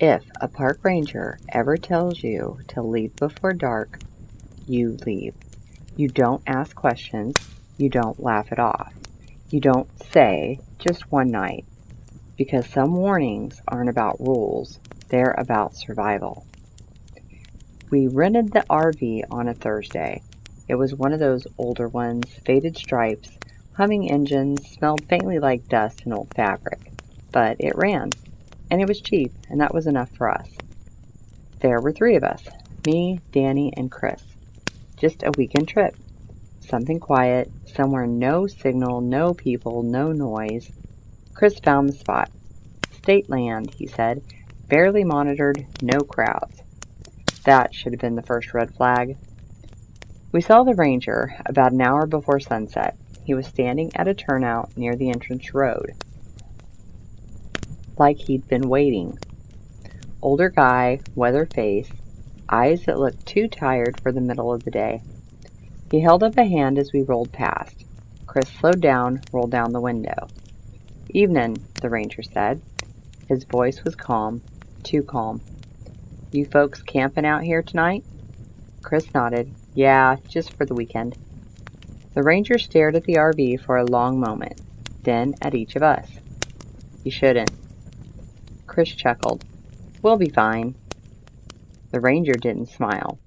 If a park ranger ever tells you to leave before dark, you leave. You don't ask questions. You don't laugh it off. You don't say, just one night, because some warnings aren't about rules, they're about survival. We rented the RV on a Thursday. It was one of those older ones, faded stripes, humming engines, smelled faintly like dust and old fabric. But it ran, and it was cheap, and that was enough for us. There were three of us, me, Danny, and Chris. Just a weekend trip. Something quiet, somewhere no signal, no people, no noise. Chris found the spot. State land, he said. Barely monitored, no crowds. That should have been the first red flag. We saw the ranger about an hour before sunset. He was standing at a turnout near the entrance road, like he'd been waiting. Older guy, weather face, eyes that looked too tired for the middle of the day. He held up a hand as we rolled past. Chris slowed down, rolled down the window. "Evenin'," the ranger said. His voice was calm, too calm. "You folks camping out here tonight?" Chris nodded. "Yeah, just for the weekend." The ranger stared at the RV for a long moment, then at each of us. "You shouldn't." Chris chuckled. "We'll be fine." The ranger didn't smile.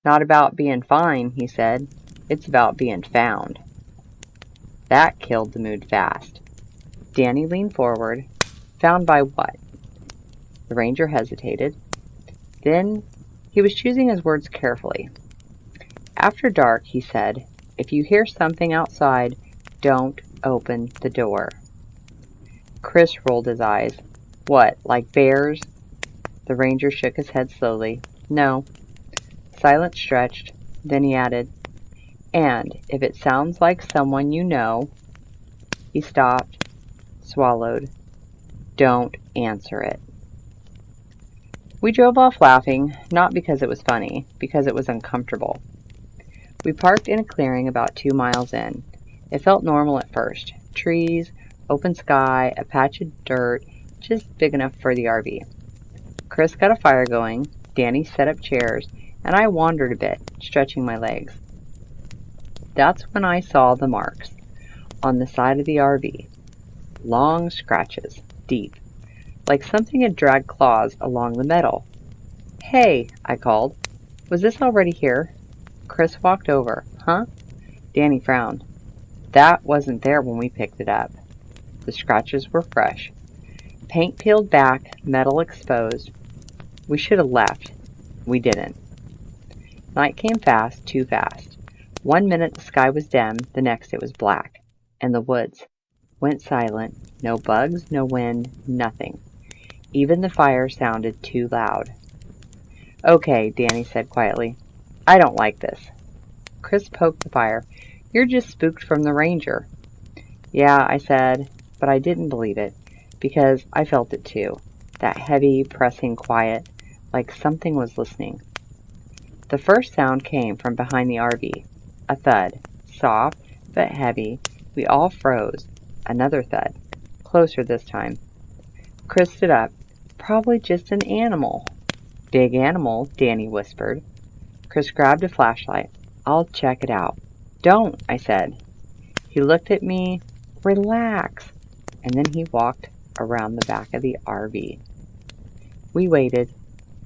"Not about being fine," he said. "It's about being found." That killed the mood fast. Danny leaned forward. "Found by what?" The ranger hesitated. Then he was choosing his words carefully. "After dark," he said, "if you hear something outside, don't open the door." Chris rolled his eyes. "What, like bears?" The ranger shook his head slowly. "No." Silence stretched. Then he added, "And if it sounds like someone you know—" He stopped, swallowed. "Don't answer it." We drove off laughing, not because it was funny, because it was uncomfortable. We parked in a clearing about 2 miles in. It felt normal at first. Trees, open sky, a patch of dirt, just big enough for the RV. Chris got a fire going, Danny set up chairs, and I wandered a bit, stretching my legs. That's when I saw the marks on the side of the RV. Long scratches, deep, like something had dragged claws along the metal. "Hey," I called. "Was this already here?" Chris walked over. "Huh?" Danny frowned. "That wasn't there when we picked it up." The scratches were fresh. Paint peeled back, metal exposed. We should have left. We didn't. Night came fast, too fast. 1 minute the sky was dim, the next it was black. And the woods went silent. No bugs, no wind, nothing. Even the fire sounded too loud. "Okay," Danny said quietly. "I don't like this." Chris poked the fire. "You're just spooked from the ranger." "Yeah," I said, but I didn't believe it, because I felt it too. That heavy, pressing quiet, like something was listening. The first sound came from behind the RV. A thud. Soft, but heavy. We all froze. Another thud. Closer this time. Chris stood up. "Probably just an animal." "Big animal," Danny whispered. Chris grabbed a flashlight. "I'll check it out." "Don't," I said. He looked at me. "Relax." And then he walked around the back of the RV. We waited.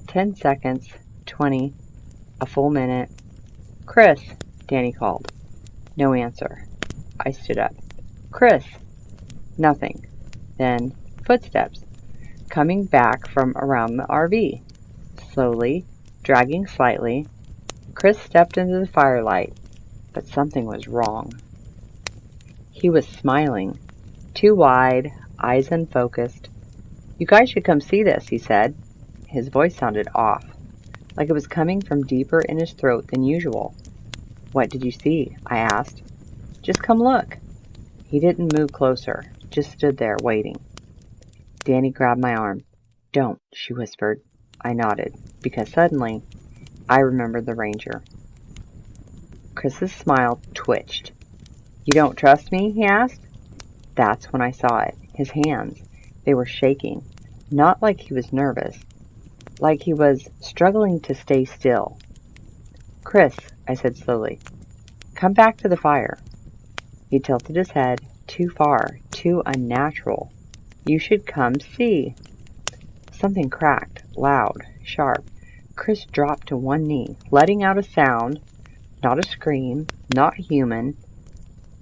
10 seconds. 20. A full minute. "Chris," Danny called. No answer. I stood up. "Chris." Nothing. Then footsteps, coming back from around the RV. Slowly, dragging slightly. Chris stepped into the firelight, but something was wrong. He was smiling, too wide, eyes unfocused. "You guys should come see this," he said. His voice sounded off, like it was coming from deeper in his throat than usual. "What did you see?" I asked. "Just come look." He didn't move closer, just stood there waiting. Danny grabbed my arm. "Don't," she whispered. I nodded, because suddenly I remembered the ranger. Chris's smile twitched. "You don't trust me?" he asked. That's when I saw it. His hands. They were shaking. Not like he was nervous, like he was struggling to stay still. "Chris," I said slowly, "come back to the fire." He tilted his head. "Too far, too unnatural. You should come see." Something cracked, loud, sharp. Chris dropped to one knee, letting out a sound, not a scream, not human.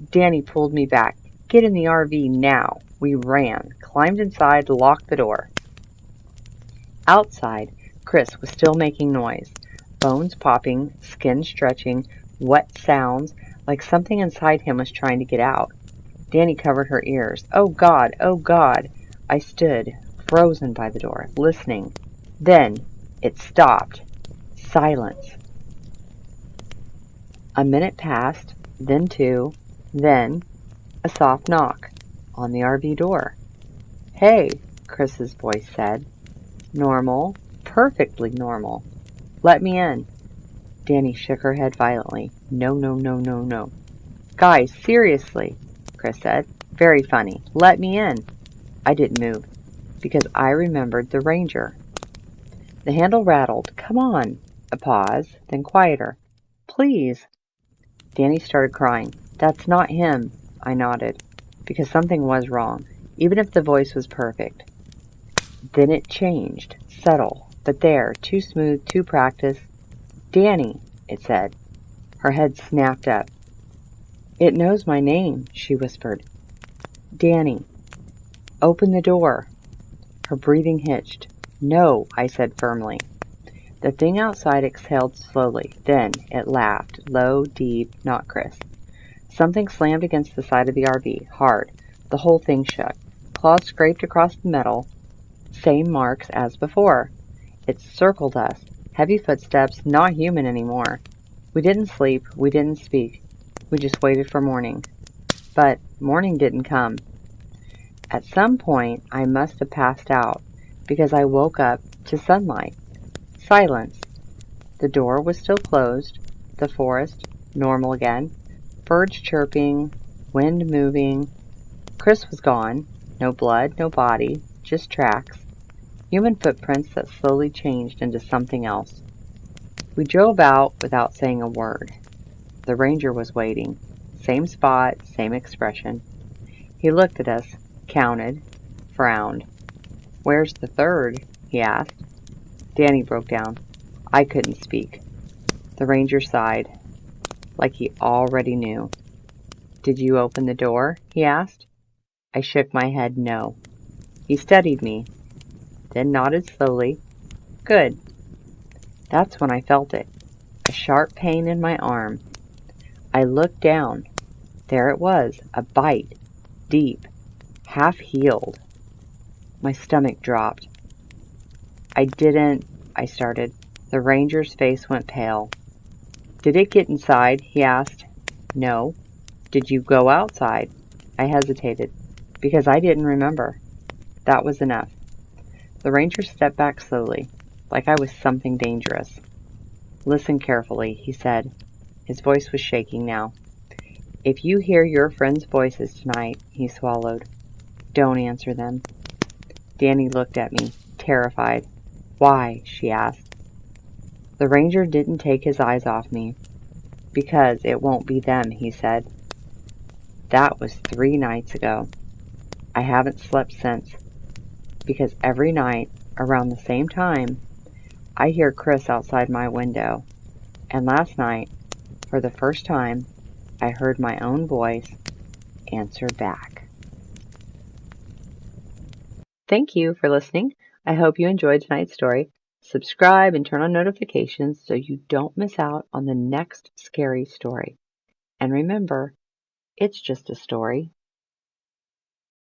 Danny pulled me back. "Get in the RV now." We ran, climbed inside, locked the door. Outside, Chris was still making noise. Bones popping, skin stretching, wet sounds, like something inside him was trying to get out. Danny covered her ears. "Oh God! Oh God!" I stood, frozen by the door, listening. Then it stopped. Silence. A minute passed, then two, then a soft knock on the RV door. "Hey," Chris's voice said. Normal, perfectly normal. "Let me in." Danny shook her head violently. "No, no, no, no, no." "Guys, seriously," Chris said. "Very funny. Let me in." I didn't move, because I remembered the ranger. The handle rattled. "Come on." A pause, then quieter. "Please." Danny started crying. "That's not him." I nodded, because something was wrong, even if the voice was perfect. Then it changed, subtle, but there, too smooth, too practiced. "Danny," it said. Her head snapped up. "It knows my name," she whispered. "Danny, open the door." Her breathing hitched. "No," I said firmly. The thing outside exhaled slowly. Then it laughed, low, deep, not Chris. Something slammed against the side of the RV, hard. The whole thing shook. Claws scraped across the metal. Same marks as before. It circled us. Heavy footsteps, not human anymore. We didn't sleep. We didn't speak. We just waited for morning. But morning didn't come. At some point, I must have passed out, because I woke up to sunlight. Silence. The door was still closed. The forest, normal again. Birds chirping, wind moving. Chris was gone. No blood, no body, just tracks. Human footprints that slowly changed into something else. We drove out without saying a word. The ranger was waiting. Same spot, same expression. He looked at us, counted, frowned. "Where's the third?" he asked. Danny broke down. I couldn't speak. The ranger sighed, like he already knew. "Did you open the door?" he asked. I shook my head no. He studied me, then nodded slowly. "Good." That's when I felt it. A sharp pain in my arm. I looked down. There it was, a bite, deep, half healed. My stomach dropped. I started. The ranger's face went pale. "Did it get inside?" he asked. "No." "Did you go outside?" I hesitated, because I didn't remember. That was enough. The ranger stepped back slowly, like I was something dangerous. "Listen carefully," he said. His voice was shaking now. "If you hear your friends' voices tonight," he swallowed, "don't answer them." Danny looked at me, terrified. "Why?" she asked. The ranger didn't take his eyes off me. "Because it won't be them," he said. That was 3 nights ago. I haven't slept since, because every night, around the same time, I hear Chris outside my window. And last night, for the first time, I heard my own voice answer back. Thank you for listening. I hope you enjoyed tonight's story. Subscribe and turn on notifications so you don't miss out on the next scary story. And remember, it's just a story.